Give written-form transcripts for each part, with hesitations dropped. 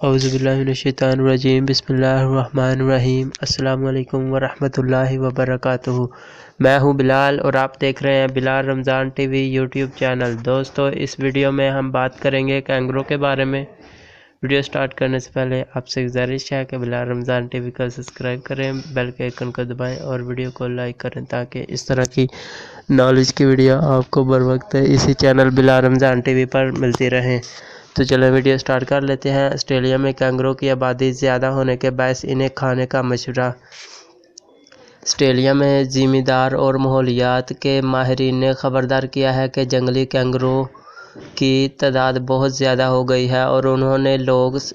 اعوذ باللہ من الشیطان الرجیم بسم اللہ الرحمن الرحیم۔ السلام علیکم ورحمۃ اللہ وبرکاتہ۔ میں ہوں بلال اور آپ دیکھ رہے ہیں بلال رمضان ٹی وی یوٹیوب چینل۔ دوستو اس ویڈیو میں ہم بات کریں گے کینگرو کے بارے میں۔ ویڈیو سٹارٹ کرنے سے پہلے آپ سے گزارش ہے کہ بلال رمضان ٹی وی کو سبسکرائب کریں، بیل کے آئیکن کو دبائیں اور ویڈیو کو لائک کریں تاکہ اس طرح کی نالج کی ویڈیو آپ کو بر وقت اسی چینل بلال رمضان ٹی وی پر ملتی رہیں۔ تو چلیں ویڈیو سٹارٹ کر لیتے ہیں۔ آسٹریلیا میں کینگرو کی آبادی زیادہ ہونے کے باعث انہیں کھانے کا مشورہ۔ آسٹریلیا میں زمیندار اور ماحولیات کے ماہرین نے خبردار کیا ہے کہ جنگلی کینگرو کی تعداد بہت زیادہ ہو گئی ہے اور انہوں نے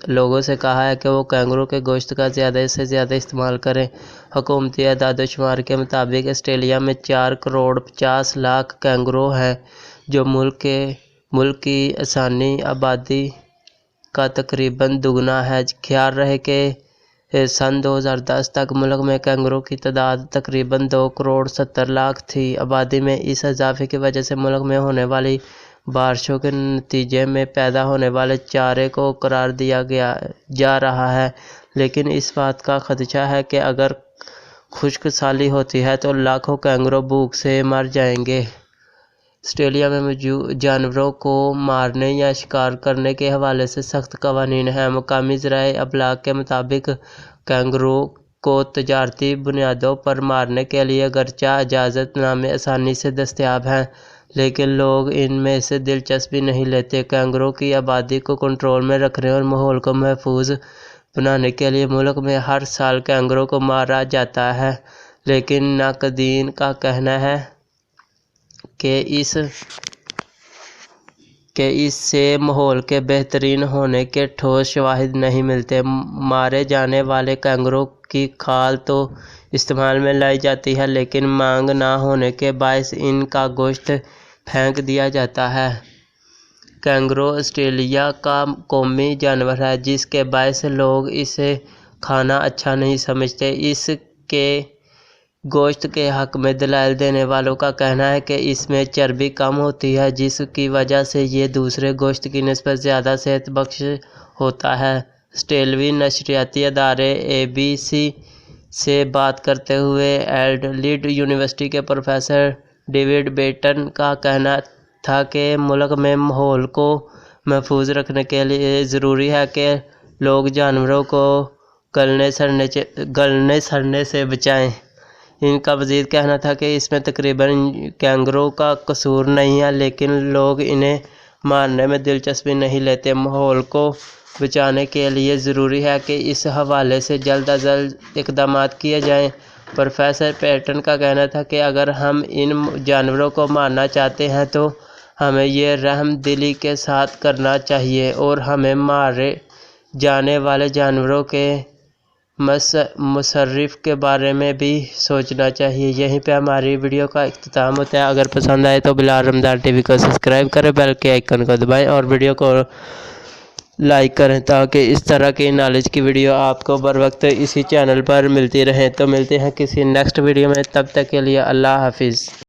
لوگوں سے کہا ہے کہ وہ کینگرو کے گوشت کا زیادہ سے زیادہ استعمال کریں۔ حکومتی اعداد و شمار کے مطابق آسٹریلیا میں 4,50,00,000 کینگرو ہیں، جو ملک کی انسانی آبادی کا تقریباً دگنا ہے۔ خیال رہے کہ سن 2010 تک ملک میں کینگرو کی تعداد تقریباً 2,70,00,000 تھی۔ آبادی میں اس اضافے کی وجہ سے ملک میں ہونے والی بارشوں کے نتیجے میں پیدا ہونے والے چارے کو قرار دیا جا رہا ہے، لیکن اس بات کا خدشہ ہے کہ اگر خشک سالی ہوتی ہے تو لاکھوں کینگرو بھوک سے مر جائیں گے۔ آسٹریلیا میں موجود جانوروں کو مارنے یا شکار کرنے کے حوالے سے سخت قوانین ہیں۔ مقامی ذرائع ابلاغ کے مطابق کینگرو کو تجارتی بنیادوں پر مارنے کے لیے اگرچہ اجازت نامے آسانی سے دستیاب ہیں، لیکن لوگ ان میں سے دلچسپی نہیں لیتے۔ کینگرو کی آبادی کو کنٹرول میں رکھنے اور ماحول کو محفوظ بنانے کے لیے ملک میں ہر سال کینگرو کو مارا جاتا ہے، لیکن ناقدین کا کہنا ہے کہ اس سے ماحول کے بہترین ہونے کے ٹھوس شواہد نہیں ملتے۔ مارے جانے والے کینگرو کی کھال تو استعمال میں لائی جاتی ہے، لیکن مانگ نہ ہونے کے باعث ان کا گوشت پھینک دیا جاتا ہے۔ کینگرو آسٹریلیا کا قومی جانور ہے، جس کے باعث لوگ اسے کھانا اچھا نہیں سمجھتے۔ اس کے گوشت کے حق میں دلائل دینے والوں کا کہنا ہے کہ اس میں چربی کم ہوتی ہے، جس کی وجہ سے یہ دوسرے گوشت کی نسبت زیادہ صحت بخش ہوتا ہے۔ آسٹریلوی نشریاتی ادارے ABC سے بات کرتے ہوئے ایڈیلیڈ یونیورسٹی کے پروفیسر ڈیوڈ بیٹن کا کہنا تھا کہ ملک میں ماحول کو محفوظ رکھنے کے لیے ضروری ہے کہ لوگ جانوروں کو گلنے سڑنے سے بچائیں۔ ان کا مزید کہنا تھا کہ اس میں تقریباً کینگرو کا قصور نہیں ہے، لیکن لوگ انہیں مارنے میں دلچسپی نہیں لیتے۔ ماحول کو بچانے کے لیے ضروری ہے کہ اس حوالے سے جلد از جلد اقدامات کیے جائیں۔ پروفیسر پیٹن کا کہنا تھا کہ اگر ہم ان جانوروں کو مارنا چاہتے ہیں تو ہمیں یہ رحم دلی کے ساتھ کرنا چاہیے اور ہمیں مارے جانے والے جانوروں کے مصرف کے بارے میں بھی سوچنا چاہیے۔ یہیں پہ ہماری ویڈیو کا اختتام ہوتا ہے۔ اگر پسند آئے تو بلال رمضان ٹی وی کو سبسکرائب کریں، بیل کے آئیکن کو دبائیں اور ویڈیو کو لائک کریں تاکہ اس طرح کی نالج کی ویڈیو آپ کو بر وقت اسی چینل پر ملتی رہیں۔ تو ملتے ہیں کسی نیکسٹ ویڈیو میں، تب تک کے لیے اللہ حافظ۔